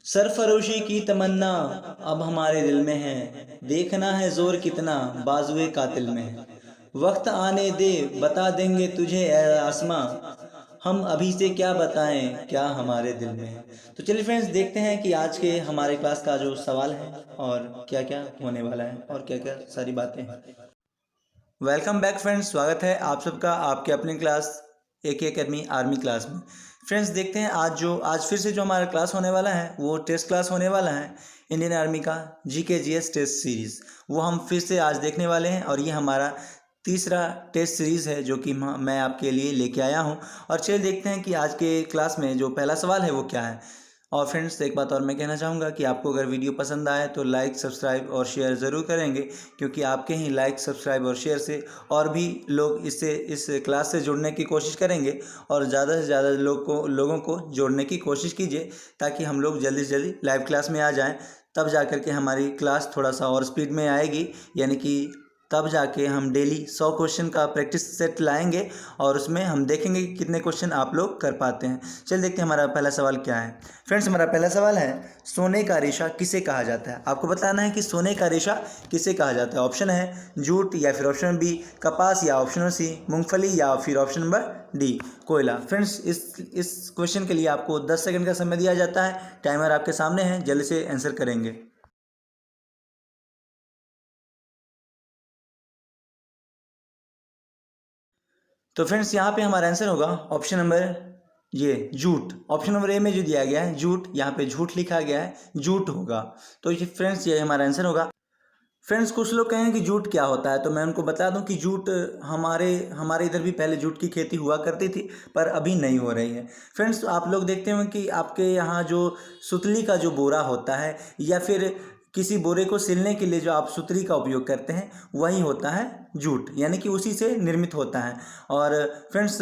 सरफरोशी की तमन्ना अब हमारे दिल में है, देखना है जोर कितना बाजुए कातिल में है। वक्त आने दे, बता देंगे तुझे ए आसमां, हम अभी से क्या बताएं क्या हमारे दिल में है। तो चलिए फ्रेंड्स, देखते हैं कि आज के हमारे क्लास का जो सवाल है और क्या क्या होने वाला है और क्या क्या सारी बातें हैं। वेलकम बैक फ्रेंड्स, स्वागत है आप सबका आपके अपने class AK academy army class में। फ्रेंड्स, देखते हैं आज फिर से जो हमारा क्लास होने वाला है वो टेस्ट क्लास होने वाला है। इंडियन आर्मी का GK GS टेस्ट सीरीज़ वो हम फिर से आज देखने वाले हैं और ये हमारा तीसरा टेस्ट सीरीज़ है जो कि मैं आपके लिए लेके आया हूँ। और चलिए देखते हैं कि आज के क्लास में जो पहला सवाल है वो क्या है। और फ्रेंड्स, एक बात और मैं कहना चाहूँगा कि आपको अगर वीडियो पसंद आए तो लाइक, सब्सक्राइब और शेयर ज़रूर करेंगे, क्योंकि आपके ही लाइक, सब्सक्राइब और शेयर से और भी लोग इस क्लास से जुड़ने की कोशिश करेंगे। और ज़्यादा से ज़्यादा लोगों को जोड़ने की कोशिश कीजिए, ताकि हम लोग जल्दी से जल्दी लाइव क्लास में आ जाएँ। तब जा कर के हमारी क्लास थोड़ा सा और स्पीड में आएगी, यानी कि तब जाके हम डेली 100 क्वेश्चन का प्रैक्टिस सेट लाएंगे और उसमें हम देखेंगे कि कितने क्वेश्चन आप लोग कर पाते हैं। चल देखते हैं हमारा पहला सवाल क्या है। फ्रेंड्स, हमारा पहला सवाल है, सोने का रेशा किसे कहा जाता है। आपको बताना है कि सोने का रेशा किसे कहा जाता है। ऑप्शन है जूट, या फिर ऑप्शन B कपास, या ऑप्शन C मूंगफली, या फिर ऑप्शन नंबर D कोयला। फ्रेंड्स, इस क्वेश्चन के लिए आपको 10 सेकंड का समय दिया जाता है। टाइमर आपके सामने है, जल्दी से आंसर करेंगे। तो फ्रेंड्स, यहाँ पे हमारा आंसर होगा ऑप्शन नंबर ये जूट। ऑप्शन नंबर A में जो दिया गया है जूट, यहाँ पे झूठ लिखा गया है, जूट होगा। तो ये फ्रेंड्स, ये हमारा आंसर होगा। फ्रेंड्स, कुछ लोग कहें कि जूट क्या होता है, तो मैं उनको बता दूं कि जूट हमारे हमारे इधर भी पहले जूट की खेती हुआ करती थी, पर अभी नहीं हो रही है। फ्रेंड्स, आप लोग देखते हो कि आपके यहाँ जो सुतली का जो बोरा होता है, या फिर किसी बोरे को सिलने के लिए जो आप सुतली का उपयोग करते हैं, वही होता है जूट, यानी कि उसी से निर्मित होता है। और फ्रेंड्स,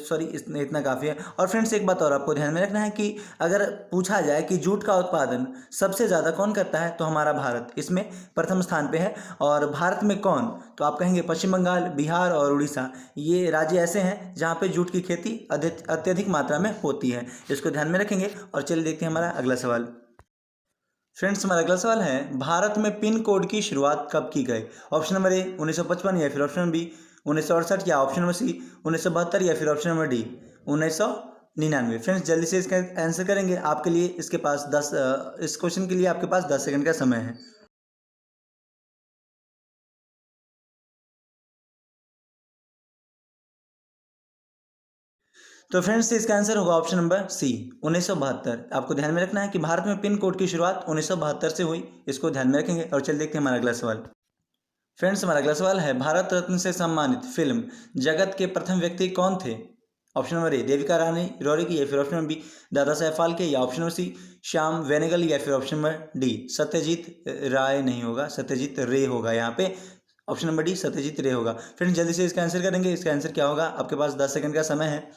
सॉरी, इतना काफ़ी है। और फ्रेंड्स, एक बात और आपको ध्यान में रखना है कि अगर पूछा जाए कि जूट का उत्पादन सबसे ज़्यादा कौन करता है, तो हमारा भारत इसमें प्रथम स्थान पे है। और भारत में कौन, तो आप कहेंगे पश्चिम बंगाल, बिहार और उड़ीसा। ये राज्य ऐसे हैं जहाँ पे जूट की खेती अत्यधिक मात्रा में होती है। इसको ध्यान में रखेंगे। और चलिए देखते हैं हमारा अगला सवाल। फ्रेंड्स, हमारा अगला सवाल है, भारत में पिन कोड की शुरुआत कब की गई। ऑप्शन नंबर A 1955, या फिर ऑप्शन B 1968, या ऑप्शन नंबर C 1972, या फिर ऑप्शन नंबर D 1999। फ्रेंड्स, जल्दी से इसका आंसर करेंगे। आपके लिए इसके पास इस क्वेश्चन के लिए आपके पास 10 सेकंड का समय है। तो फ्रेंड्स, इसका आंसर होगा ऑप्शन नंबर C 1972। आपको ध्यान में रखना है कि भारत में पिन कोड की शुरुआत 1972 से हुई। इसको ध्यान में रखेंगे। और चल देखते हैं हमारा अगला सवाल। फ्रेंड्स, हमारा अगला सवाल है, भारत रत्न से सम्मानित फिल्म जगत के प्रथम व्यक्ति कौन थे। Option number A Devika Rani Roy, या फिर option number B Dada Saheb Phalke, या ऑप्शन नंबर C श्याम वेनेगल, या फिर ऑप्शन नंबर D सत्यजीत राय नहीं होगा, सत्यजीत रे होगा यहाँ पे। ऑप्शन नंबर D सत्यजीत रे होगा। फ्रेंड्स, जल्दी से इसका आंसर करेंगे। इसका आंसर क्या होगा, आपके पास 10 सेकंड का समय है।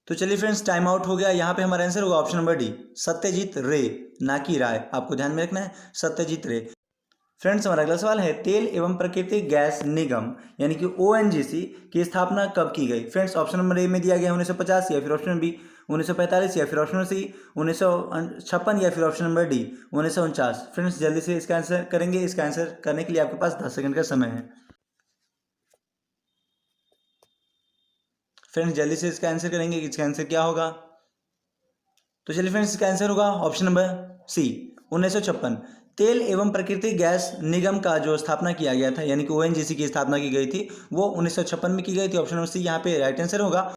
तो चलिए फ्रेंड्स, टाइम आउट हो गया। यहाँ पे हमारा आंसर होगा ऑप्शन नंबर D सत्यजीत रे, ना कि राय। आपको ध्यान में रखना है, सत्यजीत रे। फ्रेंड्स, हमारा अगला सवाल है, तेल एवं प्राकृतिक गैस निगम यानी कि ONGC की स्थापना कब की गई। फ्रेंड्स, ऑप्शन नंबर A में दिया गया 1950, या फिर ऑप्शन नंबर B 1945, या फिर ऑप्शन नंबर C 1956, या फिर ऑप्शन नंबर D 1949। फ्रेंड्स, जल्दी से इसका आंसर करेंगे। इसका आंसर करने के लिए आपके पास 10 सेकंड का समय है। फ्रेंड्स, जल्दी से इसका आंसर करेंगे कि इसका आंसर क्या होगा। तो चलिए फ्रेंड्स, इसका आंसर होगा ऑप्शन नंबर C 1956। तेल एवं प्राकृतिक गैस निगम का जो स्थापना किया गया था, यानी कि ONGC की स्थापना की गई थी, वो 1956 में की गई थी। ऑप्शन नंबर C यहाँ पे राइट आंसर होगा।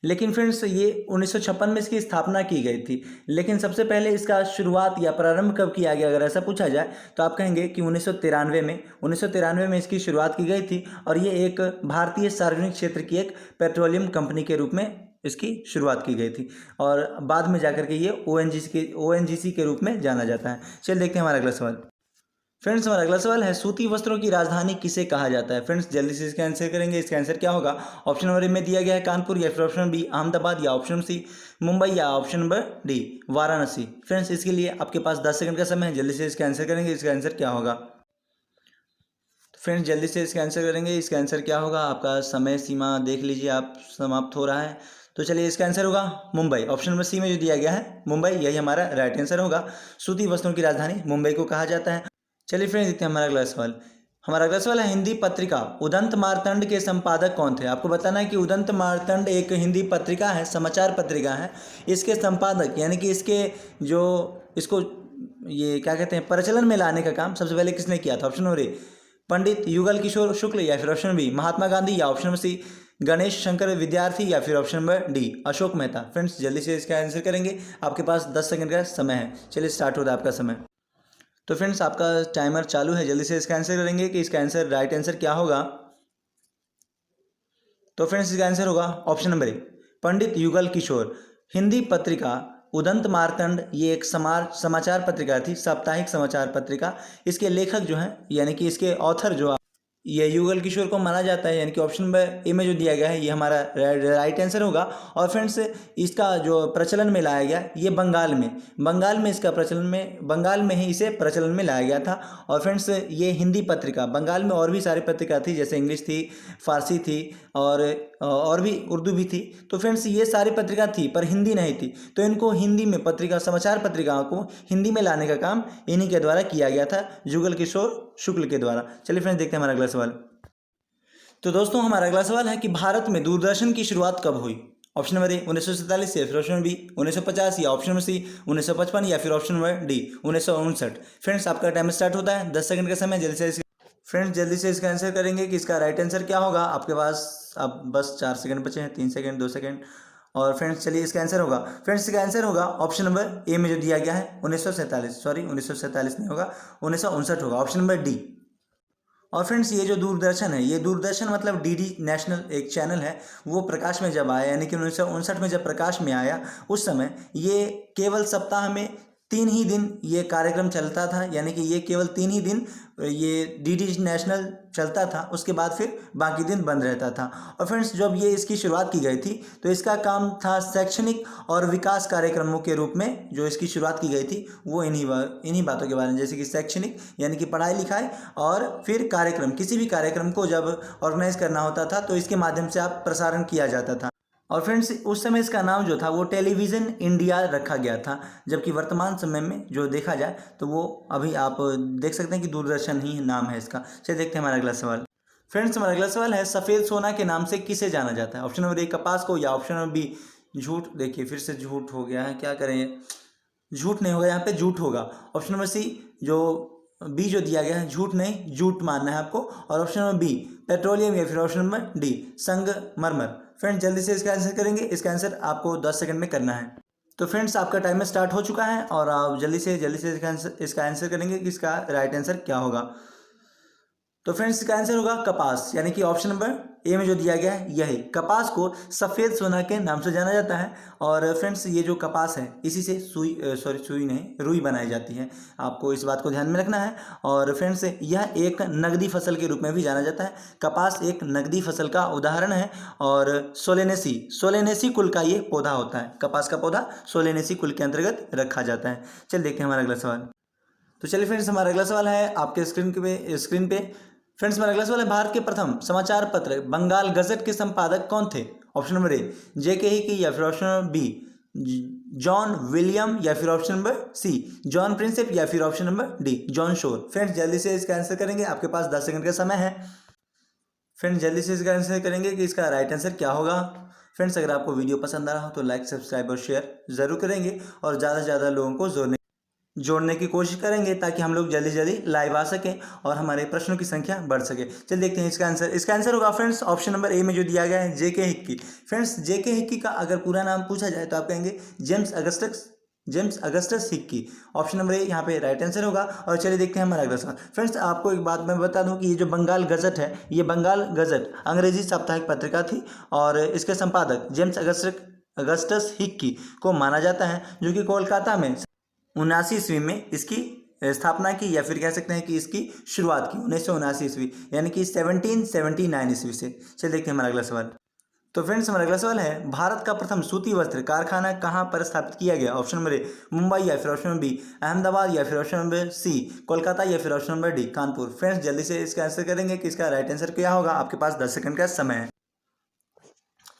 लेकिन फ्रेंड्स, ये 1956 में इसकी स्थापना की गई थी, लेकिन सबसे पहले इसका शुरुआत या प्रारंभ कब किया गया, अगर ऐसा पूछा जाए तो आप कहेंगे कि 1993 में इसकी शुरुआत की गई थी। और ये एक भारतीय सार्वजनिक क्षेत्र की एक पेट्रोलियम कंपनी के रूप में इसकी शुरुआत की गई थी, और बाद में जाकर के ये ONGC के रूप में जाना जाता है। चलिए देखते हैं हमारा अगला सवाल। फ्रेंड्स, हमारा अगला सवाल है, सूती वस्त्रों की राजधानी किसे कहा जाता है। फ्रेंड्स, जल्दी से इसका आंसर करेंगे। इसका आंसर क्या होगा। ऑप्शन नंबर A में दिया गया है कानपुर, या फिर ऑप्शन नंबर B अहमदाबाद, या ऑप्शन नंबर C मुंबई, या option number D Varanasi. Friends, इसके लिए आपके पास 10 सेकंड का समय है। जल्दी से इसका आंसर करेंगे। इसका आंसर क्या होगा। फ्रेंड्स जल्दी से इसका आंसर करेंगे। इसका आंसर क्या होगा? आपका समय सीमा देख लीजिए, आप समाप्त हो रहा है। तो चलिए इसका आंसर होगा मुंबई। ऑप्शन नंबर सी में जो दिया गया है मुंबई, यही हमारा राइट आंसर होगा। सूती वस्त्रों की राजधानी मुंबई को कहा जाता है। चलिए फ्रेंड्स देखते हैं हमारा अगला सवाल। हमारा अगला सवाल है, हिंदी पत्रिका उदंत मार्तंड के संपादक कौन थे? आपको बताना है कि उदंत मार्तंड एक हिंदी पत्रिका है, समाचार पत्रिका है। इसके संपादक यानी कि इसके जो इसको ये क्या कहते हैं, प्रचलन में लाने का काम सबसे पहले किसने किया था? ऑप्शन नंबर ए पंडित युगल किशोर शुक्ल, या फिर ऑप्शन बी महात्मा गांधी, या option number C Ganesh Shankar Vidyarthi, या फिर option number D Ashok Mehta. Friends जल्दी से इसका आंसर करेंगे, आपके पास 10 सेकंड का समय है। चलिए स्टार्ट हो रहा है आपका समय। तो फ्रेंड्स आपका टाइमर चालू है, जल्दी से इसका आंसर करेंगे कि इसका आंसर राइट आंसर क्या होगा। तो फ्रेंड्स इसका आंसर होगा ऑप्शन नंबर ए पंडित युगल किशोर। हिंदी पत्रिका उदंत मार्तंड ये एक समाचार पत्रिका थी, साप्ताहिक समाचार पत्रिका। इसके लेखक जो हैं यानी कि इसके ऑथर जो ये युगल किशोर को माना जाता है, यानी कि ऑप्शन नंबर ए में जो दिया गया है ये हमारा राइट आंसर होगा। और फ्रेंड्स इसका जो प्रचलन में लाया गया ये बंगाल में इसका प्रचलन में बंगाल में ही इसे प्रचलन में लाया गया था। और फ्रेंड्स ये हिंदी पत्रिका, बंगाल में और भी सारी पत्रिका थी, जैसे इंग्लिश थी, फारसी थी और भी उर्दू भी थी। तो फ्रेंड्स ये सारी पत्रिका थी पर हिंदी नहीं थी, तो इनको हिंदी में समाचार पत्रिकाओं को हिंदी में लाने का काम इन्हीं के द्वारा किया गया था, युगल किशोर शुक्ल के द्वारा। चलिए फ्रेंड्स देखते हैं हमारा अगला सवाल। तो दोस्तों हमारा अगला सवाल है कि भारत में दूरदर्शन की शुरुआत कब हुई? ऑप्शन नंबर ए 1947, या फिर ऑप्शन बी 1950, या ऑप्शन नंबर सी 1955, या फिर ऑप्शन नंबर डी 1959। फ्रेंड्स आपका टाइम स्टार्ट होता है, 10 सेकंड का समय। जल्दी से इसका आंसर करेंगे कि इसका राइट आंसर क्या होगा। आपके पास अब बस 4 सेकंड बचे हैं, 3 सेकंड, 2 सेकंड। और फ्रेंड्स चलिए इसका आंसर होगा, इसका आंसर होगा ऑप्शन नंबर ए में जो दिया गया है 1947 नहीं होगा, 1959 होगा, ऑप्शन नंबर डी। और फ्रेंड्स ये जो दूरदर्शन है, ये दूरदर्शन मतलब डीडी नेशनल एक चैनल है, वो प्रकाश में जब आया यानी कि 1959 में जब प्रकाश में आया, उस समय ये केवल सप्ताह में 3 ही दिन ये कार्यक्रम चलता था, यानी कि ये केवल 3 ही दिन ये डीडी नेशनल चलता था, उसके बाद फिर बाकी दिन बंद रहता था। और फ्रेंड्स जब ये इसकी शुरुआत की गई थी तो इसका काम था शैक्षणिक और विकास कार्यक्रमों के रूप में, जो इसकी शुरुआत की गई थी वो इन्हीं बातों के बारे में, जैसे कि शैक्षणिक यानी कि पढ़ाई लिखाई, और फिर कार्यक्रम, किसी भी कार्यक्रम को जब ऑर्गेनाइज करना होता था तो इसके माध्यम से आप प्रसारण किया जाता था। और फ्रेंड्स उस समय इसका नाम जो था वो टेलीविज़न इंडिया रखा गया था, जबकि वर्तमान समय में जो देखा जाए तो वो अभी आप देख सकते हैं कि दूरदर्शन ही नाम है इसका। चलिए देखते हैं हमारा अगला सवाल। फ्रेंड्स हमारा अगला सवाल है, सफ़ेद सोना के नाम से किसे जाना जाता है? ऑप्शन नंबर ए कपास को, या ऑप्शन नंबर बी झूठ। देखिए फिर से झूठ हो गया है, क्या करें, झूठ नहीं होगा, यहाँ पे झूठ होगा। ऑप्शन नंबर सी जो बी जो दिया गया है झूठ नहीं, जूट मानना है आपको। और ऑप्शन नंबर बी पेट्रोलियम, या फिर ऑप्शन नंबर डी संगमरमर। फ्रेंड्स जल्दी से इसका आंसर करेंगे, इसका आंसर आपको 10 सेकंड में करना है। तो फ्रेंड्स आपका टाइमर स्टार्ट हो चुका है और आप जल्दी से इसका आंसर करेंगे कि इसका राइट आंसर क्या होगा। तो फ्रेंड्स इसका आंसर होगा कपास, यानी कि ऑप्शन नंबर ए में जो दिया गया है यही, कपास को सफ़ेद सोना के नाम से जाना जाता है। और फ्रेंड्स ये जो कपास है इसी से रुई बनाई जाती है, आपको इस बात को ध्यान में रखना है। और फ्रेंड्स यह एक नकदी फसल के रूप में भी जाना जाता है, कपास एक नकदी फसल का उदाहरण है। और सोलेनेसी कुल का ये पौधा होता है, कपास का पौधा सोलेनेसी कुल के अंतर्गत रखा जाता है। चलिए देखते हैं हमारा अगला सवाल। तो चलिए फ्रेंड्स हमारा अगला सवाल है आपके स्क्रीन पे। फ्रेंड्स हमारा अगला सवाल है, भारत के प्रथम समाचार पत्र बंगाल गजट के संपादक कौन थे? Option number A J K Hicky, या फिर option number B John William, या फिर option number C John Prinsep, या फिर option number D John Shore. Friends जल्दी से इसका आंसर करेंगे, आपके पास 10 सेकंड का समय है। फ्रेंड्स जल्दी से इसका आंसर करेंगे कि इसका राइट आंसर क्या होगा। फ्रेंड्स अगर आपको वीडियो पसंद आ रहा हो तो लाइक, सब्सक्राइब और शेयर ज़रूर करेंगे, और ज़्यादा से ज़्यादा लोगों को जोड़ने की कोशिश करेंगे, ताकि हम लोग जल्दी जल्दी लाइव आ सकें और हमारे प्रश्नों की संख्या बढ़ सके। चलिए देखते हैं इसका आंसर होगा फ्रेंड्स ऑप्शन नंबर ए में जो दिया गया है जेके हिक्की। फ्रेंड्स जेके हिक्की का अगर पूरा नाम पूछा जाए तो आप कहेंगे James Augustus Hickey. Option number ए यहाँ पे राइट आंसर होगा। और चलिए देखते हैं हमारा अगला सवाल। फ्रेंड्स आपको एक बात मैं बता दूं कि ये जो बंगाल गजट है, ये बंगाल गजट अंग्रेजी साप्ताहिक पत्रिका थी, और इसके संपादक जेम्स अगस्टस हिक्की को माना जाता है, जो कि कोलकाता में 79 ईस्वी में इसकी स्थापना की, या फिर कह सकते हैं कि इसकी शुरुआत की 1979 ईस्वी, यानी कि 1779 ईस्वी से। चलिए देखते हैं हमारा अगला सवाल। तो फ्रेंड्स हमारा अगला सवाल है, भारत का प्रथम सूती वस्त्र कारखाना कहाँ पर स्थापित किया गया? ऑप्शन नंबर ए मुंबई, या फिर ऑप्शन नंबर बी अहमदाबाद, या फिर ऑप्शन नंबर सी कोलकाता, या फिर option number D Kanpur. Friends जल्दी से इसका आंसर करेंगे कि इसका राइट आंसर क्या होगा। आपके पास 10 सेकंड का समय है।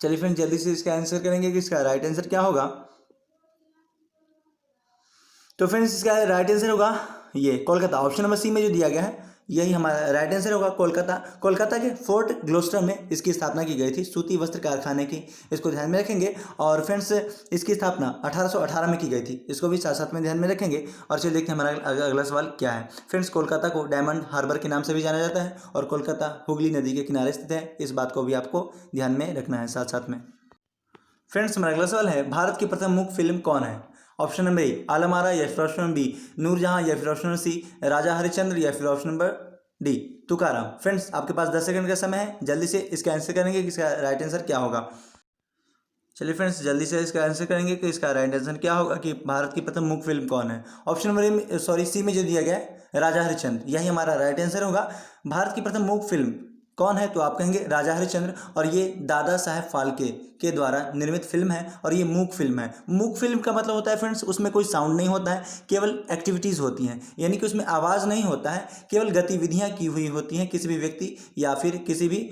चलिए फ्रेंड्स जल्दी से इसका आंसर करेंगे कि इसका राइट आंसर क्या होगा। तो फ्रेंड्स इसका राइट आंसर होगा ये कोलकाता। ऑप्शन नंबर सी में जो दिया गया है यही हमारा राइट आंसर होगा, कोलकाता। कोलकाता के फोर्ट ग्लोस्टर में इसकी स्थापना की गई थी, सूती वस्त्र कारखाने की। इसको ध्यान में रखेंगे। और फ्रेंड्स इसकी स्थापना 1818 में की गई थी, इसको भी साथ साथ में ध्यान में रखेंगे। और चलिए देखते हैं हमारा अगला सवाल क्या है। फ्रेंड्स कोलकाता को डायमंड हार्बर के नाम से भी जाना जाता है और कोलकाता हुगली नदी के किनारे स्थित है। इस बात को भी आपको ध्यान में रखना है साथ साथ में। फ्रेंड्स हमारा अगला सवाल है, भारत की प्रथम मुख्य फिल्म कौन है? ऑप्शन नंबर ए आलम आरा, या फिर ऑप्शन नंबर बी नूरजहां, या फिर ऑप्शन नंबर सी राजा हरिश्चंद्र, या फिर option number D Tukaram. Friends आपके पास 10 सेकंड का समय है, जल्दी से इसका आंसर करेंगे कि इसका राइट आंसर क्या होगा। चलिए फ्रेंड्स जल्दी से इसका आंसर करेंगे कि इसका राइट आंसर क्या होगा कि भारत की प्रथम मुख्य फिल्म कौन है। ऑप्शन नंबर सी में जो दिया गया है राजा हरिश्चंद्र, यही हमारा राइट आंसर होगा। भारत की प्रथम मुख्य फिल्म कौन है? तो आप कहेंगे राजा हरिश्चंद्र। और ये दादा साहेब फाल्के के द्वारा निर्मित फिल्म है और ये मूक फिल्म है। मूक फिल्म का मतलब होता है फ्रेंड्स उसमें कोई साउंड नहीं होता है, केवल एक्टिविटीज़ होती हैं, यानी कि उसमें आवाज़ नहीं होता है, केवल गतिविधियाँ की हुई होती हैं किसी भी व्यक्ति या फिर किसी भी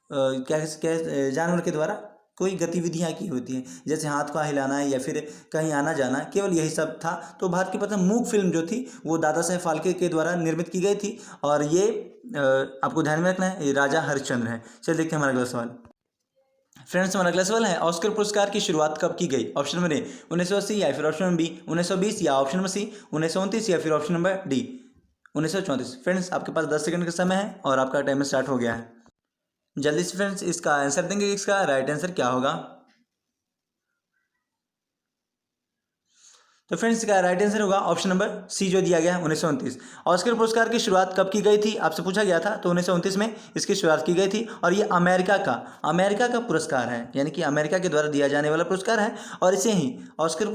क्या जानवर के द्वारा कोई गतिविधियाँ की होती हैं, जैसे हाथ को हिलाना है या फिर कहीं आना जाना, केवल यही सब था। तो भारत की प्रथम मूक फिल्म जो थी वो दादा साहेब फाल्के के द्वारा निर्मित की गई थी और ये आपको ध्यान में रखना है, ये राजा हरिश्चंद्र है। चलिए देखते हैं हमारा अगला सवाल। फ्रेंड्स हमारा अगला सवाल है, ऑस्कर पुरस्कार की शुरुआत कब की गई? ऑप्शन नंबर ए 1980, या फिर ऑप्शन नंबर बी 1920, या ऑप्शन नंबर सी 1929, या फिर ऑप्शन नंबर डी 1934। फ्रेंड्स आपके पास 10 सेकंड का समय है और आपका टाइम स्टार्ट हो गया है। जल्दी से फ्रेंड्स इसका आंसर देंगे, इसका राइट आंसर क्या होगा। तो फ्रेंड्स इसका राइट आंसर होगा ऑप्शन नंबर सी जो दिया गया है 1929। ऑस्कर पुरस्कार की शुरुआत कब की गई थी आपसे पूछा गया था, तो 1929 में इसकी शुरुआत की गई थी। और ये अमेरिका का पुरस्कार है, यानी कि अमेरिका के द्वारा दिया जाने वाला पुरस्कार है। और इसे ही ऑस्कर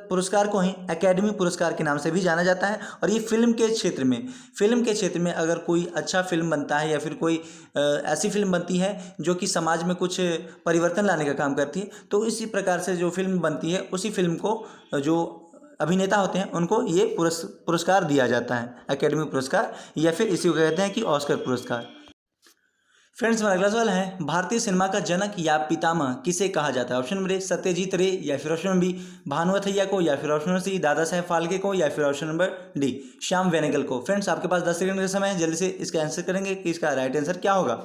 पुरस्कार को ही एकेडमी पुरस्कार के नाम से भी जाना जाता है। और ये फिल्म के क्षेत्र में अगर कोई अच्छा फिल्म बनता है या फिर कोई ऐसी फिल्म बनती है जो कि समाज में कुछ परिवर्तन लाने का काम करती है, तो इसी प्रकार से जो फिल्म बनती है उसी फिल्म को जो अभिनेता होते हैं उनको ये पुरस्कार दिया जाता है, एकेडमी पुरस्कार, या फिर इसी को कहते हैं कि ऑस्कर पुरस्कार। फ्रेंड्स हमारा अगला सवाल है, भारतीय सिनेमा का जनक या पितामह किसे कहा जाता है? ऑप्शन नंबर ए सत्यजीत रे, या फिर ऑप्शन नंबर बी भानुमथैया को, या फिर ऑप्शन नंबर सी दादा साहेब फाल्के को, या फिर option number D Shyam Benegal को। फ्रेंड्स आपके पास 10 सेकंड का समय है, जल्दी से इसका आंसर करेंगे कि इसका राइट आंसर क्या होगा।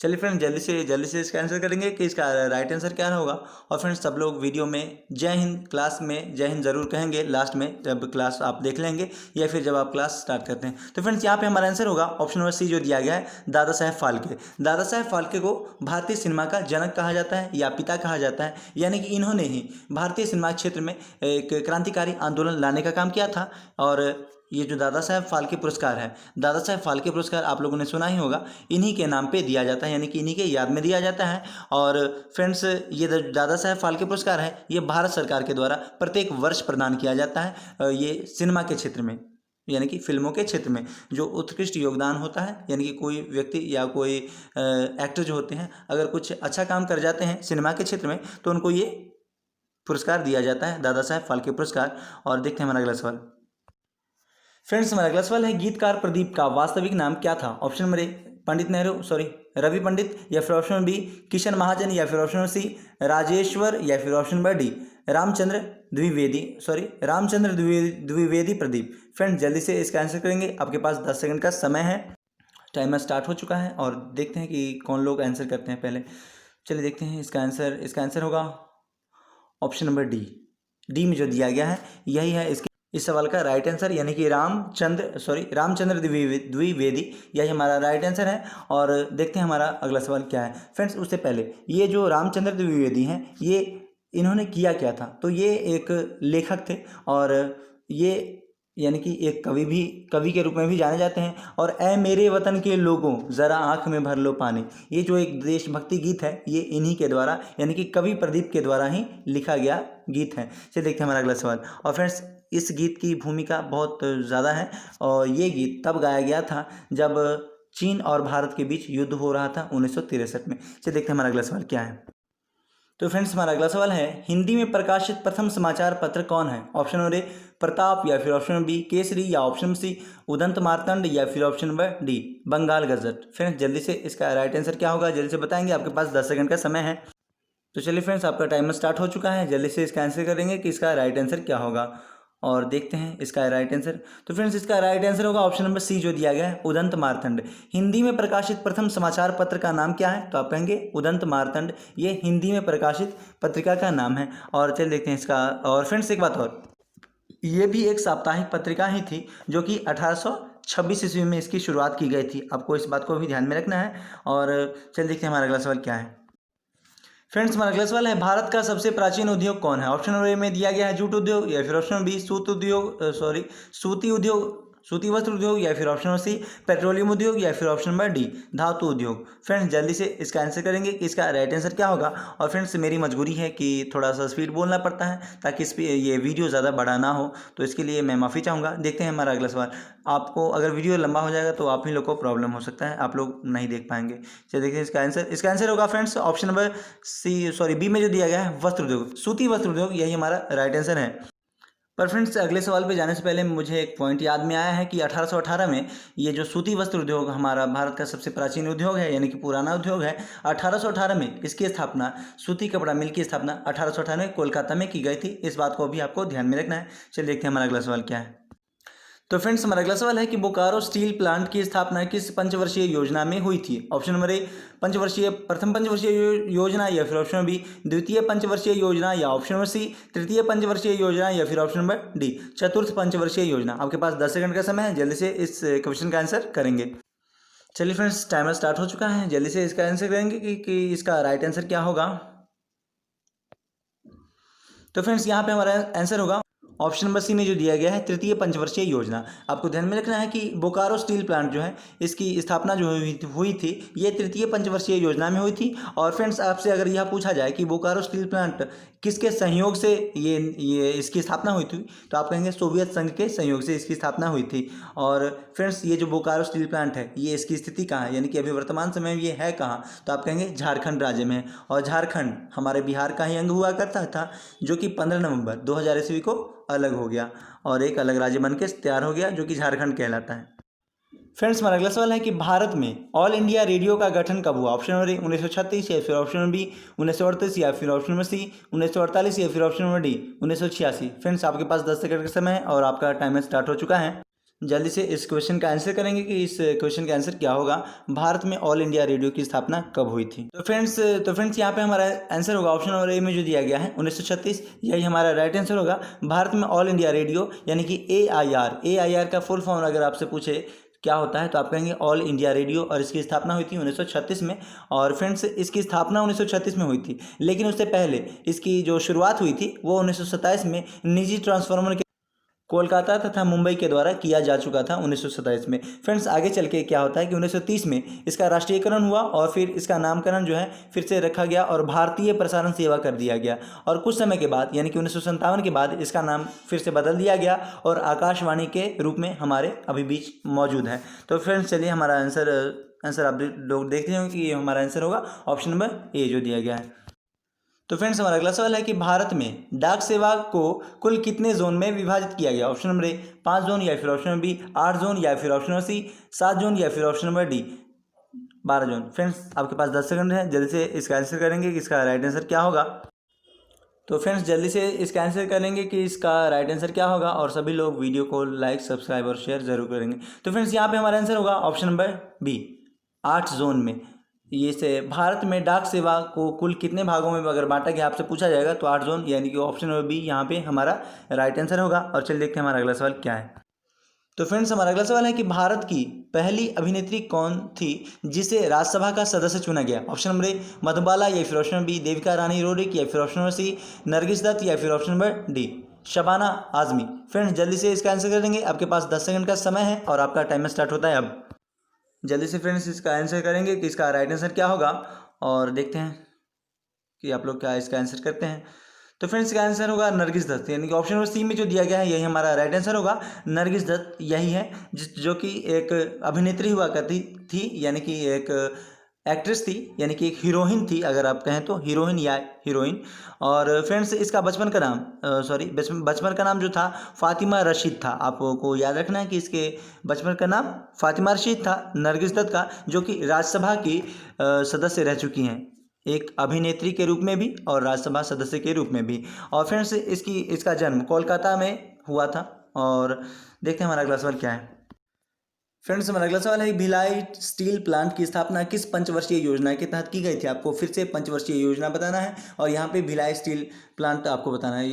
चलिए फ्रेंड्स जल्दी से इसका आंसर करेंगे कि इसका राइट आंसर क्या होगा। और फ्रेंड्स सब लोग वीडियो में जय हिंद, क्लास में जय हिंद ज़रूर कहेंगे लास्ट में, जब क्लास आप देख लेंगे या फिर जब आप क्लास स्टार्ट करते हैं। तो फ्रेंड्स यहाँ पे हमारा आंसर होगा ऑप्शन नंबर सी जो दिया गया है दादा साहेब फाल्के। दादा साहेब फाल्के को भारतीय सिनेमा का जनक कहा जाता है या पिता कहा जाता है, यानी कि इन्होंने ही भारतीय सिनेमा क्षेत्र में एक क्रांतिकारी आंदोलन लाने का काम किया था। और ये जो दादा साहेब फाल्के पुरस्कार है, दादा साहेब फाल्के पुरस्कार आप लोगों ने सुना ही होगा, इन्हीं के नाम पे दिया जाता है, यानी कि इन्हीं के याद में दिया जाता है। और फ्रेंड्स ये दादा साहेब फाल्के पुरस्कार है ये भारत सरकार के द्वारा प्रत्येक वर्ष प्रदान किया जाता है। ये सिनेमा के क्षेत्र में, यानी कि फिल्मों के क्षेत्र में जो उत्कृष्ट योगदान होता है, यानी कि कोई व्यक्ति या कोई एक्टर जो होते हैं अगर कुछ अच्छा काम कर जाते हैं सिनेमा के क्षेत्र में तो उनको ये पुरस्कार दिया जाता है, दादा साहेब फाल्के पुरस्कार। और देखते हैं हमारा अगला सवाल। फ्रेंड्स हमारा अगला सवाल है, गीतकार प्रदीप का वास्तविक नाम क्या था? ऑप्शन नंबर ए रवि पंडित, या फिर ऑप्शन बी किशन महाजन, या फिर ऑप्शन सी राजेश्वर, या फिर option number D Ramchandra Dwivedi Pradeep. Friends जल्दी से इसका आंसर करेंगे, आपके पास 10 सेकंड का समय है, टाइमर स्टार्ट हो चुका है। और देखते हैं कि कौन लोग आंसर करते हैं पहले। चलिए देखते हैं इसका आंसर होगा ऑप्शन नंबर डी में जो दिया गया है यही है इस सवाल का राइट आंसर, यानी कि रामचंद्र द्विवेदी, यही हमारा राइट आंसर है। और देखते हैं हमारा अगला सवाल क्या है। फ्रेंड्स उससे पहले ये जो रामचंद्र द्विवेदी हैं ये इन्होंने किया क्या था? तो ये एक लेखक थे और ये यानी कि एक कवि के रूप में भी जाने जाते हैं। और ए मेरे वतन के लोगों ज़रा आँख में भर लो पानी, ये जो एक देशभक्ति गीत है ये इन्हीं के द्वारा, यानी कि कवि प्रदीप के द्वारा ही लिखा गया गीत है। चलिए देखते हैं हमारा अगला सवाल। और फ्रेंड्स इस गीत की भूमिका बहुत ज़्यादा है और ये गीत तब गाया गया था जब चीन और भारत के बीच युद्ध हो रहा था 1963 में। चलिए देखते हैं हमारा अगला सवाल क्या है। तो फ्रेंड्स हमारा अगला सवाल है, हिंदी में प्रकाशित प्रथम समाचार पत्र कौन है? ऑप्शन नंबर ए प्रताप, या फिर ऑप्शन नंबर बी केसरी, या option number C Udant Martand, या फिर option number D Bengal Gazette. Friends जल्दी से इसका राइट आंसर क्या होगा जल्दी से बताएंगे, आपके पास 10 सेकंड का समय है। तो चलिए फ्रेंड्स आपका टाइमर स्टार्ट हो चुका है, जल्दी से इसका आंसर करेंगे कि इसका राइट आंसर क्या होगा और देखते हैं इसका राइट आंसर। तो फ्रेंड्स इसका राइट आंसर होगा ऑप्शन नंबर सी जो दिया गया है, उदंत मार्तंड। हिंदी में प्रकाशित प्रथम समाचार पत्र का नाम क्या है? तो आप कहेंगे उदंत मार्तंड, ये हिंदी में प्रकाशित पत्रिका का नाम है। और चलिए देखते हैं इसका। और फ्रेंड्स एक बात और, ये भी एक साप्ताहिक पत्रिका ही थी जो कि 1826 ईस्वी में इसकी शुरुआत की गई थी, आपको इस बात को भी ध्यान में रखना है। और चलिए देखते हैं हमारा अगला सवाल क्या है। फ्रेंड्स हमारा अगला सवाल है, भारत का सबसे प्राचीन उद्योग कौन है? ऑप्शन नंबर ए में दिया गया है जूट उद्योग, या फिर ऑप्शन नंबर बी सूती उद्योग, सूती वस्त्र उद्योग, या फिर ऑप्शन नंबर सी पेट्रोलियम उद्योग, या फिर ऑप्शन नंबर डी धातु उद्योग। फ्रेंड्स जल्दी से इसका आंसर करेंगे कि इसका राइट आंसर क्या होगा। और फ्रेंड्स मेरी मजबूरी है कि थोड़ा सा स्पीड बोलना पड़ता है ताकि ये वीडियो ज़्यादा बड़ा ना हो, तो इसके लिए मैं माफ़ी चाहूँगा। देखते हैं हमारा अगला सवाल। आपको अगर वीडियो लंबा हो जाएगा तो आप ही लोग को प्रॉब्लम हो सकता है, आप लोग नहीं देख पाएंगे। चलिए देखिए इसका आंसर होगा फ्रेंड्स ऑप्शन नंबर बी में जो दिया गया है वस्त्र उद्योग, सूती वस्त्र उद्योग, यही हमारा राइट आंसर है। पर फ्रेंड्स अगले सवाल पे जाने से पहले मुझे एक पॉइंट याद में आया है कि 1818 में ये जो सूती वस्त्र उद्योग हमारा भारत का सबसे प्राचीन उद्योग है, यानी कि पुराना उद्योग है, 1818 में इसकी स्थापना, सूती कपड़ा मिल की स्थापना 1818 में कोलकाता में की गई थी। इस बात को भी आपको ध्यान में रखना है। चलिए देखते हैं हमारा अगला सवाल क्या है। तो फ्रेंड्स हमारा अगला सवाल है कि बोकारो स्टील प्लांट की स्थापना किस पंचवर्षीय योजना में हुई थी? ऑप्शन नंबर ए प्रथम पंचवर्षीय योजना, या फिर ऑप्शन नंबर बी द्वितीय पंचवर्षीय योजना, या ऑप्शन नंबर सी तृतीय पंचवर्षीय योजना, या फिर ऑप्शन नंबर डी चतुर्थ पंचवर्षीय योजना। आपके पास 10 सेकंड का समय है, जल्दी से इस क्वेश्चन का आंसर करेंगे। चलिए फ्रेंड्स टाइमर स्टार्ट हो चुका है, जल्दी से इसका आंसर करेंगे कि इसका राइट आंसर क्या होगा। तो फ्रेंड्स यहाँ पे हमारा आंसर होगा ऑप्शन नंबर सी में जो दिया गया है तृतीय पंचवर्षीय योजना। आपको ध्यान में रखना है कि बोकारो स्टील प्लांट जो है इसकी स्थापना जो हुई थी ये तृतीय पंचवर्षीय योजना में हुई थी। और फ्रेंड्स आपसे अगर यह पूछा जाए कि बोकारो स्टील प्लांट किसके सहयोग से ये इसकी स्थापना हुई थी, तो आप कहेंगे सोवियत संघ के सहयोग से इसकी स्थापना हुई थी। और फ्रेंड्स ये जो बोकारो स्टील प्लांट है ये इसकी स्थिति कहाँ है, यानी कि अभी वर्तमान समय में ये है कहाँ, तो आप कहेंगे झारखंड राज्य में। और झारखंड हमारे बिहार का ही अंग हुआ करता था, जो कि 15 नवंबर 2000 ईस्वी को अलग हो गया और एक अलग राज्य बन के तैयार हो गया, जो कि झारखंड कहलाता है। फ्रेंड्स हमारा अगला सवाल है कि भारत में ऑल इंडिया रेडियो का गठन कब हुआ? ऑप्शन नंबर ए 1936, या फिर ऑप्शन नंबर बी 1938, या फिर ऑप्शन नंबर सी 1948, या फिर ऑप्शन नंबर डी 1986। फ्रेंड्स आपके पास 10 सेकंड का समय है और आपका टाइमर स्टार्ट हो चुका है। जल्दी से इस क्वेश्चन का आंसर करेंगे कि इस क्वेश्चन का आंसर क्या होगा, भारत में ऑल इंडिया रेडियो की स्थापना कब हुई थी। तो फ्रेंड्स यहाँ पे हमारा आंसर होगा ऑप्शन नंबर ए में जो दिया गया है 1936, यही हमारा राइट आंसर होगा। भारत में ऑल इंडिया रेडियो यानी कि AIR का फुल फॉर्म अगर आपसे पूछे क्या होता है, तो आप कहेंगे ऑल इंडिया रेडियो, और इसकी स्थापना हुई थी 1936 में। और फ्रेंड्स इसकी स्थापना 1936 में हुई थी, लेकिन उससे पहले इसकी जो शुरुआत हुई थी वो 1927 में निजी ट्रांसफार्मर के कोलकाता तथा मुंबई के द्वारा किया जा चुका था 1927 में। फ्रेंड्स आगे चल के क्या होता है कि 1930 में इसका राष्ट्रीयकरण हुआ और फिर इसका नामकरण जो है फिर से रखा गया और भारतीय प्रसारण सेवा कर दिया गया। और कुछ समय के बाद यानी कि 1957 के बाद इसका नाम फिर से बदल दिया गया और आकाशवाणी के रूप में हमारे अभी बीच मौजूद है। तो फ्रेंड्स चलिए हमारा आंसर आप लोग देखते हैं कि हमारा आंसर होगा ऑप्शन नंबर ए जो दिया गया है। तो फ्रेंड्स हमारा अगला सवाल है कि भारत में डाक सेवा को कुल कितने जोन में विभाजित किया गया? ऑप्शन नंबर ए 5 जोन, या फिर ऑप्शन नंबर बी 8 जोन, या फिर ऑप्शन नंबर सी 7 जोन, या फिर option number D 12 zone. Friends आपके पास 10 सेकंड है, जल्दी से इसका आंसर करेंगे कि इसका राइट आंसर क्या होगा। तो फ्रेंड्स जल्दी से इसका आंसर करेंगे कि इसका राइट आंसर क्या होगा, और सभी लोग वीडियो को लाइक सब्सक्राइब और शेयर जरूर करेंगे। तो फ्रेंड्स यहाँ पे हमारा आंसर होगा ऑप्शन नंबर बी 8 जोन में। ये से भारत में डाक सेवा को कुल कितने भागों में अगर बांटा गया आपसे पूछा जाएगा तो 8 जोन, यानी कि ऑप्शन नंबर बी यहाँ पे हमारा राइट आंसर होगा। और चलिए देखते हैं हमारा अगला सवाल क्या है। तो फ्रेंड्स हमारा अगला सवाल है कि भारत की पहली अभिनेत्री कौन थी जिसे राज्यसभा का सदस्य चुना गया? ऑप्शन नंबर ए मधुबाला, या फिर option number B Devika Rani रोडिक, या फिर option number C Nargis Dutt, या फिर option number D Shabana Azmi. Friends जल्दी से इसका आंसर कर देंगे, आपके पास 10 सेकंड का समय है और आपका टाइमर स्टार्ट होता है अब। जल्दी से फ्रेंड्स इसका आंसर करेंगे कि इसका राइट आंसर क्या होगा और देखते हैं कि आप लोग क्या इसका आंसर करते हैं। तो फ्रेंड्स इसका आंसर होगा नरगिस दत्त, यानी कि ऑप्शन नंबर सी में जो दिया गया है यही हमारा राइट आंसर होगा। नरगिस दत्त यही है जो कि एक अभिनेत्री हुआ करती थी, यानी कि एक एक्ट्रेस थी, यानी कि एक हीरोइन थी अगर आप कहें तो, हीरोइन या हीरोइन। और फ्रेंड्स इसका बचपन का नाम बचपन का नाम जो था फातिमा रशीद था। आपको याद रखना है कि इसके बचपन का नाम फातिमा रशीद था नरगिस दत्त का, जो कि राज्यसभा की सदस्य रह चुकी हैं, एक अभिनेत्री के रूप में भी और राज्यसभा सदस्य के रूप में भी। और फ्रेंड्स इसका जन्म कोलकाता में हुआ था। और देखते हैं हमारा अगला सवाल क्या है। फ्रेंड्स हमारा अगला सवाल है, भिलाई स्टील प्लांट की स्थापना किस पंचवर्षीय योजना के तहत की गई थी। आपको फिर से पंचवर्षीय योजना बताना है और यहाँ पे भिलाई स्टील प्लांट आपको बताना है,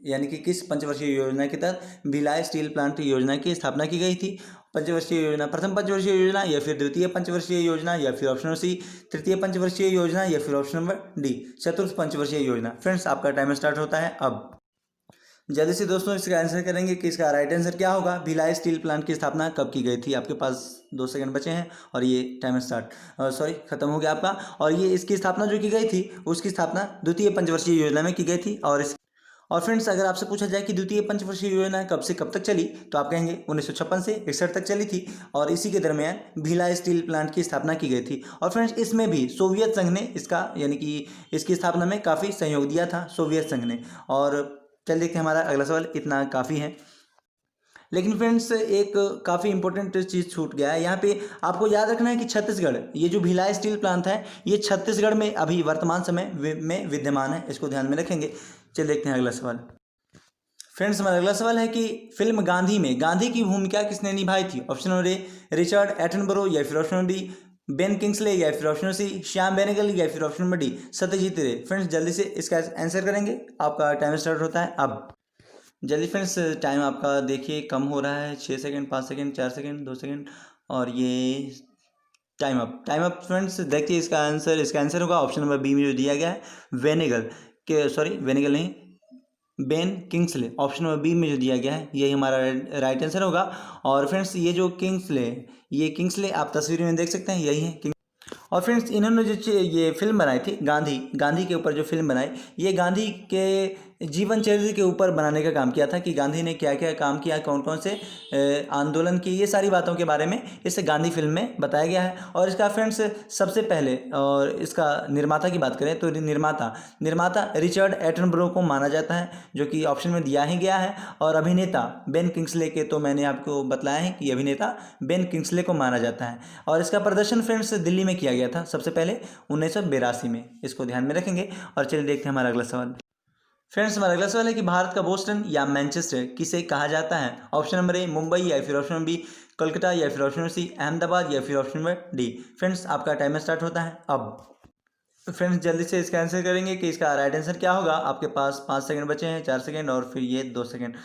यानी कि किस पंचवर्षीय योजना के तहत भिलाई स्टील प्लांट योजना की स्थापना की गई थी। पंचवर्षीय योजना, प्रथम पंचवर्षीय योजना या फिर द्वितीय पंचवर्षीय योजना या फिर ऑप्शन नंबर सी तृतीय पंचवर्षीय योजना या फिर ऑप्शन नंबर डी चतुर्थ पंचवर्षीय योजना। फ्रेंड्स आपका टाइम स्टार्ट होता है अब। जल्दी से दोस्तों इसका आंसर करेंगे कि इसका राइट आंसर क्या होगा। भिलाई स्टील प्लांट की स्थापना कब की गई थी। आपके पास 2 सेकंड बचे हैं और ये टाइम खत्म हो गया आपका। और ये इसकी स्थापना जो की गई थी उसकी स्थापना द्वितीय पंचवर्षीय योजना में की गई थी। और फ्रेंड्स अगर आपसे पूछा जाए कि द्वितीय पंचवर्षीय योजना कब से कब तक चली तो आप कहेंगे 1956 से 61 तक चली थी और इसी के दरमियान भिलाई स्टील प्लांट की स्थापना की गई थी। और फ्रेंड्स इसमें भी सोवियत संघ ने यानी कि इसकी स्थापना में काफ़ी सहयोग दिया था सोवियत संघ ने। और चल देखते हैं हमारा अगला सवाल, इतना काफ़ी है। लेकिन फ्रेंड्स एक काफ़ी इंपॉर्टेंट चीज़ छूट गया है यहाँ पे। आपको याद रखना है कि छत्तीसगढ़, ये जो भिलाई स्टील प्लांट है ये छत्तीसगढ़ में अभी वर्तमान समय में विद्यमान है, इसको ध्यान में रखेंगे। चल देखते हैं अगला सवाल। फ्रेंड्स हमारा अगला सवाल है कि फिल्म गांधी में गांधी की भूमिका किसने निभाई थी। Option number A Richard Attenborough या फिर option number B Ben Kingsley या फिर ऑप्शन सी श्याम बेनेगल या फिर ऑप्शन नंबर डी सत्यजीत रे। फ्रेंड्स जल्दी से इसका आंसर करेंगे, आपका टाइम स्टार्ट होता है अब। जल्दी फ्रेंड्स टाइम आपका देखिए कम हो रहा है, 6 सेकंड 5 सेकंड 4 सेकंड 2 सेकंड और ये टाइम अप फ्रेंड्स देखिए इसका आंसर होगा ऑप्शन नंबर बी में जो दिया गया है वेनेगल नहीं Ben Kingsley. Option number B में जो दिया गया है यही हमारा राइट आंसर होगा। और फ्रेंड्स ये जो किंग्सले आप तस्वीर में देख सकते हैं, यही है। और फ्रेंड्स इन्होंने जो ये फिल्म बनाई थी गांधी के ऊपर जो फिल्म बनाई, ये गांधी के जीवन चरित्र के ऊपर बनाने का काम किया था कि गांधी ने क्या क्या काम किया, कौन कौन से आंदोलन किए, ये सारी बातों के बारे में इस गांधी फिल्म में बताया गया है। और इसका फ्रेंड्स सबसे पहले और इसका निर्माता की बात करें तो निर्माता रिचर्ड एटनबरो को माना जाता है, जो कि ऑप्शन में दिया ही गया है। और अभिनेता बेन किंग्सले के तो मैंने आपको बताया है कि अभिनेता बेन किंग्सले को माना जाता है। और इसका प्रदर्शन फ्रेंड्स दिल्ली में किया गया था सबसे पहले 1982 में, इसको ध्यान में रखेंगे। और चलिए देखते हैं हमारा अगला सवाल। फ्रेंड्स हमारा अगला सवाल है कि भारत का बोस्टन या मैनचेस्टर किसे कहा जाता है। ऑप्शन नंबर ए मुंबई या फिर ऑप्शन नंबर बी कोलकाता या फिर ऑप्शन नंबर सी अहमदाबाद या फिर ऑप्शन नंबर डी। फ्रेंड्स आपका टाइमर स्टार्ट होता है अब। फ्रेंड्स जल्दी से इसका आंसर करेंगे कि इसका राइट आंसर क्या होगा। आपके पास 5 सेकंड बचे हैं, 4 सेकंड और फिर ये 2 सेकंड।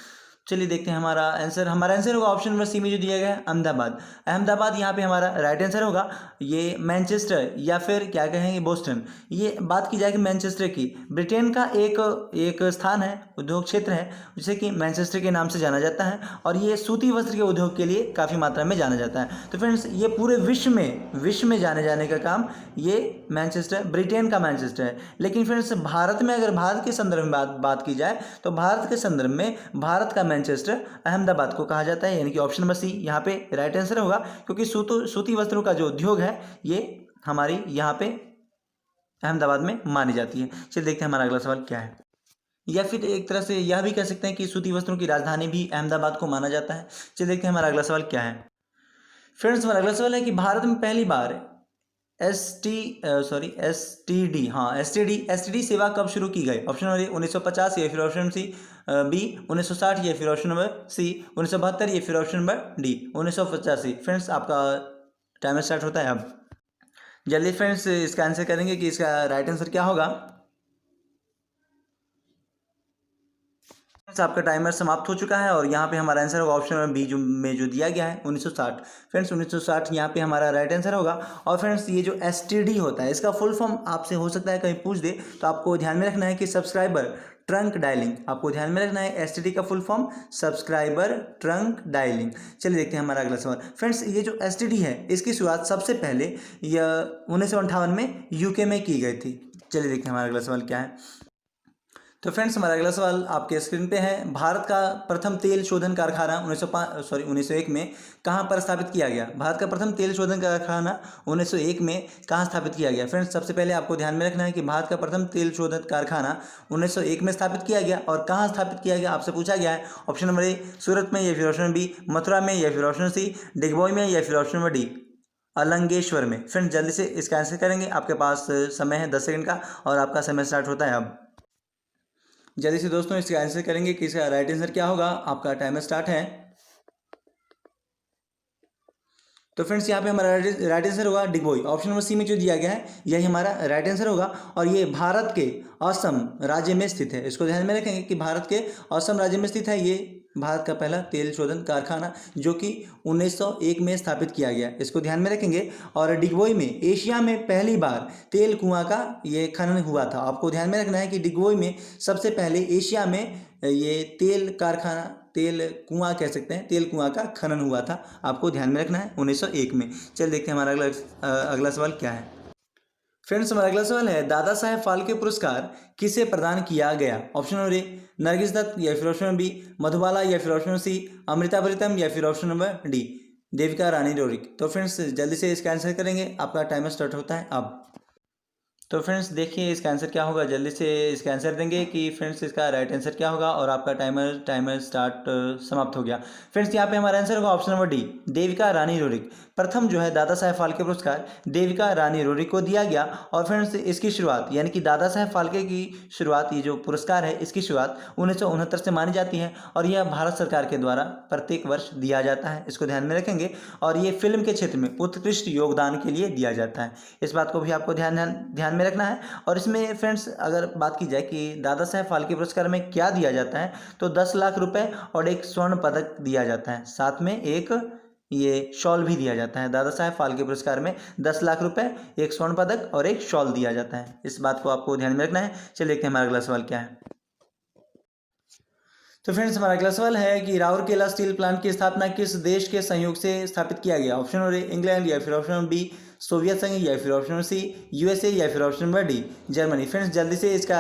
चलिए देखते हैं हमारा आंसर होगा ऑप्शन नंबर सी में जो दिया गया है अहमदाबाद यहाँ पे हमारा राइट आंसर होगा। ये मैनचेस्टर या फिर क्या कहेंगे बोस्टन, ये बात की जाए कि मैनचेस्टर की, ब्रिटेन का एक स्थान है, उद्योग क्षेत्र है जिसे कि मैनचेस्टर के नाम से जाना जाता है। और ये सूती वस्त्र के उद्योग के लिए काफ़ी मात्रा में जाना जाता है। तो फ्रेंड्स ये पूरे विश्व में जाने का काम ये ब्रिटेन का मैनचेस्टर है। लेकिन फ्रेंड्स भारत में अगर भारत के संदर्भ में बात की जाए तो भारत के संदर्भ में भारत का मैनचेस्टर अहमदाबाद को कहा जाता है, यानी कि ऑप्शन नंबर सी यहाँ पे राइट आंसर होगा। क्योंकि सूती वस्त्रों का जो उद्योग है ये हमारी यहाँ पे अहमदाबाद में मानी जाती है। चलिए देखते हैं हमारा अगला सवाल क्या है। या फिर एक तरह से यह भी कह सकते हैं कि सूती वस्त्रों की राजधानी भी अहमदाबाद को माना जाता है। चलिए देखते हैं हमारा अगला सवाल क्या है। फ्रेंड्स हमारा अगला सवाल है कि भारत में पहली बार एसटीडी सेवा कब शुरू की गई। ऑप्शन नंबर ए 1950 या फिर ऑप्शन सी बी 1960 या फिर ऑप्शन नंबर सी 1972 या फिर ऑप्शन नंबर डी 1985। फ्रेंड्स आपका टाइमर स्टार्ट होता है अब। जल्दी फ्रेंड्स इसका आंसर करेंगे कि इसका राइट आंसर क्या होगा। आपका टाइमर समाप्त हो चुका है और यहाँ पे हमारा आंसर होगा ऑप्शन नंबर बी में जो दिया गया है 1960। फ्रेंड्स 1960 यहाँ पे हमारा राइट आंसर होगा। और फ्रेंड्स ये जो एसटीडी होता है इसका फुल फॉर्म आपसे हो सकता है कहीं पूछ दे, तो आपको ध्यान में रखना है कि सब्सक्राइबर ट्रंक डायलिंग, आपको ध्यान में रखना है एसटीडी का full form subscriber trunk dialling. चलिए देखते हैं हमारा अगला सवाल। फ्रेंड्स ये जो एसटीडी है इसकी शुरुआत सबसे पहले यह 1958 में यूके में की गई थी। चलिए देखते हैं हमारा अगला सवाल क्या है। तो फ्रेंड्स हमारा अगला सवाल आपके स्क्रीन पे है। भारत का प्रथम तेल शोधन कारखाना 1901 में कहाँ पर स्थापित किया गया? भारत का प्रथम तेल शोधन कारखाना 1901 में कहाँ स्थापित किया गया? फ्रेंड्स सबसे पहले आपको ध्यान में रखना है कि भारत का प्रथम तेल शोधन कारखाना 1901 में स्थापित किया गया और कहाँ स्थापित किया गया आपसे पूछा गया है। ऑप्शन नंबर ए सूरत में, या फिर ऑप्शन बी मथुरा में, या फिर ऑप्शन सी डिगबोई में, या फिर ऑप्शन नंबर डी अलंगेश्वर में। फ्रेंड्स जल्दी से इसका आंसर करेंगे, आपके पास समय है 10 सेकंड का और आपका समय स्टार्ट होता है अब। जल्दी से दोस्तों इसका आंसर करेंगे कि इसका राइट आंसर क्या होगा। आपका टाइमर स्टार्ट है। तो फ्रेंड्स यहाँ पे हमारा राइट आंसर होगा डिगबोई। ऑप्शन नंबर सी में जो दिया गया है यही हमारा राइट आंसर होगा और ये भारत के असम राज्य में स्थित है। इसको ध्यान में रखेंगे कि भारत के असम राज्य में स्थित है ये भारत का पहला तेल शोधन कारखाना, जो कि 1901 में स्थापित किया गया। इसको ध्यान में रखेंगे। और डिगबोई में एशिया में पहली बार तेल कुआं का ये खनन हुआ था। आपको ध्यान में रखना है कि डिगबोई में सबसे पहले एशिया में ये तेल कारखाना, तेल कुआं कह सकते हैं, तेल कुआं का खनन हुआ था। आपको ध्यान में रखना है 1901 में। चल देखते हैं हमारा अगला सवाल क्या है। फ्रेंड्स हमारा अगला सवाल है दादा साहेब फाल्के पुरस्कार किसे प्रदान किया गया? Option number A Nargis Dutt, या फिर ऑप्शन नंबर बी मधुबाला, या फिर ऑप्शन सी अमृता प्रीतम, या फिर option number D Devika Rani Roerich. तो फ्रेंड्स जल्दी से इसका आंसर करेंगे, आपका टाइमर स्टार्ट होता है अब। तो फ्रेंड्स देखिए इसका आंसर क्या होगा, जल्दी से इसका आंसर देंगे कि फ्रेंड्स इसका राइट आंसर क्या होगा और आपका टाइमर स्टार्ट समाप्त हो गया। फ्रेंड्स यहाँ पे हमारा आंसर होगा option number D Devika Rani Roerich. प्रथम जो है दादा साहेब फाल्के पुरस्कार देविका रानी रोरिक को दिया गया। और फ्रेंड्स इसकी शुरुआत यानी कि दादा साहेब फाल्के की शुरुआत, ये जो पुरस्कार है इसकी शुरुआत 1969 से मानी जाती है और यह भारत सरकार के द्वारा प्रत्येक वर्ष दिया जाता है। इसको ध्यान में रखेंगे। और ये फिल्म के क्षेत्र में उत्कृष्ट योगदान के लिए दिया जाता है। इस बात को भी आपको ध्यान में रखना है। और इसमें फ्रेंड्स अगर बात की जाए कि दादा साहेब फाल्के पुरस्कार में क्या दिया जाता है, तो 10 लाख रुपए और एक स्वर्ण पदक दिया जाता है, साथ में एक ये शॉल भी दिया जाता है। दादा साहेब फाल्के पुरस्कार में 10 लाख रुपए, एक स्वर्ण पदक और एक शॉल दिया जाता है। इस बात को आपको ध्यान में रखना है। चलिए देखते हैं हमारा अगला सवाल क्या है। तो फ्रेंड्स हमारा अगला सवाल है कि राउरकेला स्टील प्लांट की स्थापना किस देश के सहयोग से स्थापित किया गया? ऑप्शन नंबर ए इंग्लैंड, या फिर ऑप्शन बी सोवियत संघ, या फिर ऑप्शन सी यूएसए, या फिर option number D Germany. Friends जल्दी से इसका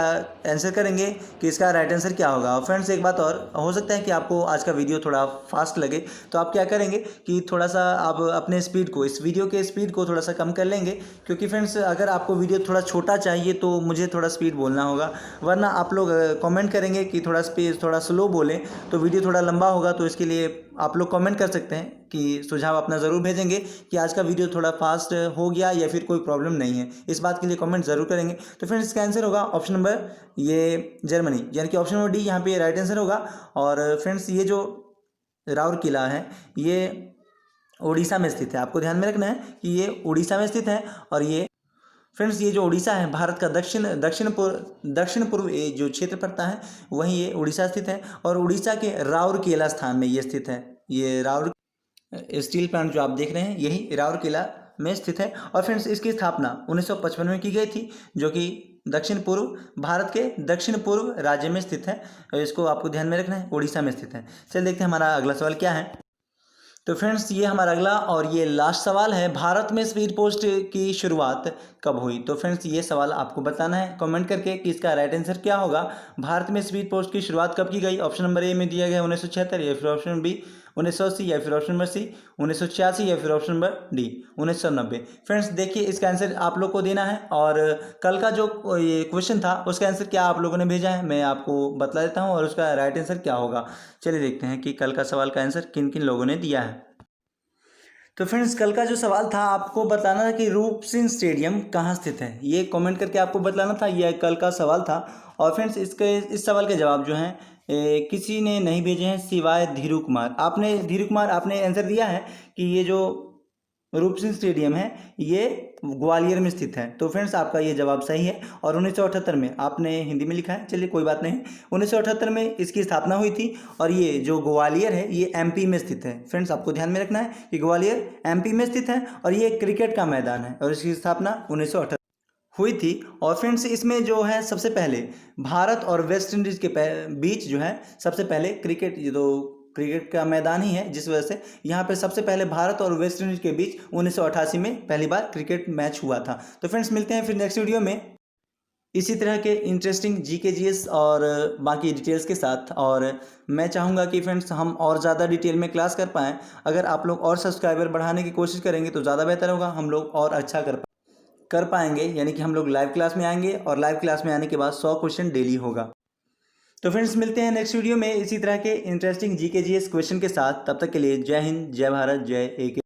आंसर करेंगे कि इसका राइट आंसर क्या होगा। और फ्रेंड्स एक बात और हो सकता है कि आपको आज का वीडियो थोड़ा फास्ट लगे, तो आप क्या करेंगे कि थोड़ा सा आप अपने स्पीड को, इस वीडियो के स्पीड को थोड़ा सा कम कर लेंगे, क्योंकि फ्रेंड्स अगर आपको वीडियो थोड़ा छोटा चाहिए तो मुझे थोड़ा स्पीड बोलना होगा, वरना आप लोग कमेंट करेंगे कि थोड़ा स्पीड थोड़ा स्लो बोलें तो वीडियो थोड़ा लंबा होगा। तो इसके लिए आप लोग कमेंट कर सकते हैं कि सुझाव अपना ज़रूर भेजेंगे कि आज का वीडियो थोड़ा फास्ट हो गया या फिर कोई प्रॉब्लम नहीं है। इस बात के लिए कमेंट ज़रूर करेंगे। तो फ्रेंड्स इसका आंसर होगा ऑप्शन नंबर ये जर्मनी, यानी कि ऑप्शन नंबर डी यहाँ पे राइट आंसर होगा। और फ्रेंड्स ये जो राउरकेला है ये उड़ीसा में स्थित है। आपको ध्यान में रखना है कि ये उड़ीसा में स्थित है। और ये फ्रेंड्स ये जो उड़ीसा है भारत का दक्षिण पूर्व जो क्षेत्र पड़ता है वहीं ये उड़ीसा स्थित है। और उड़ीसा के राउरकेला स्थान में ये स्थित है। ये स्टील प्लांट जो आप देख रहे हैं यही राउरकेला में स्थित है। और फ्रेंड्स इसकी स्थापना 1955 में की गई थी, जो कि भारत के दक्षिण पूर्व राज्य में स्थित है। इसको आपको ध्यान में रखना है, उड़ीसा में स्थित है। चलिए देखते हैं हमारा अगला सवाल क्या है। तो फ्रेंड्स ये हमारा अगला और ये लास्ट सवाल है, भारत में स्पीड पोस्ट की शुरुआत कब हुई? तो फ्रेंड्स ये सवाल आपको बताना है कमेंट करके कि इसका राइट आंसर क्या होगा। भारत में स्पीड पोस्ट की शुरुआत कब की गई? ऑप्शन नंबर ए में दिया गया 1976, या फिर ऑप्शन बी 1980, या फिर ऑप्शन नंबर सी 1986, या फिर ऑप्शन नंबर डी 1990। फ्रेंड्स देखिए इसका आंसर आप लोग को देना है। और कल का जो ये क्वेश्चन था उसका आंसर क्या आप लोगों ने भेजा है मैं आपको बतला देता हूँ और उसका राइट आंसर क्या होगा। चलिए देखते हैं कि कल का सवाल का आंसर किन किन लोगों ने दिया है। तो फ्रेंड्स कल का जो सवाल था आपको बताना था कि रूप सिंह स्टेडियम कहाँ स्थित है, ये कमेंट करके आपको बताना था। यह कल का सवाल था। और फ्रेंड्स इस सवाल के जवाब जो हैं किसी ने नहीं भेजे हैं सिवाय धीरू कुमार। आपने आंसर दिया है कि ये जो रूप सिंह स्टेडियम है ये ग्वालियर में स्थित है। तो फ्रेंड्स आपका ये जवाब सही है। और 1978 में आपने हिंदी में लिखा है, चलिए कोई बात नहीं। 1978 में इसकी स्थापना हुई थी। और ये जो ग्वालियर है ये एमपी में स्थित है। फ्रेंड्स आपको ध्यान में रखना है कि ग्वालियर एमपी में स्थित है और ये क्रिकेट का मैदान है और इसकी स्थापना 1978 हुई थी। और फ्रेंड्स इसमें जो है सबसे पहले भारत और वेस्ट इंडीज़ के बीच जो है सबसे पहले क्रिकेट का मैदान ही है, जिस वजह से यहाँ पे सबसे पहले भारत और वेस्ट इंडीज के बीच 1988 में पहली बार क्रिकेट मैच हुआ था। तो फ्रेंड्स मिलते हैं फिर नेक्स्ट वीडियो में। इसी तरह के इंटरेस्टिंग जीके जीएस और बाकी डिटेल्स के साथ। और मैं चाहूँगा कि फ्रेंड्स हम और ज़्यादा डिटेल में क्लास कर पाएँ। अगर आप लोग और सब्सक्राइबर बढ़ाने की कोशिश करेंगे तो ज़्यादा बेहतर होगा, हम लोग और अच्छा कर पाएंगे। यानी कि हम लोग लाइव क्लास में आएंगे और लाइव क्लास में आने के बाद 100 क्वेश्चन डेली होगा। तो फ्रेंड्स मिलते हैं नेक्स्ट वीडियो में इसी तरह के इंटरेस्टिंग जीके जीएस क्वेश्चन के साथ। तब तक के लिए जय हिंद, जय भारत, जय AK।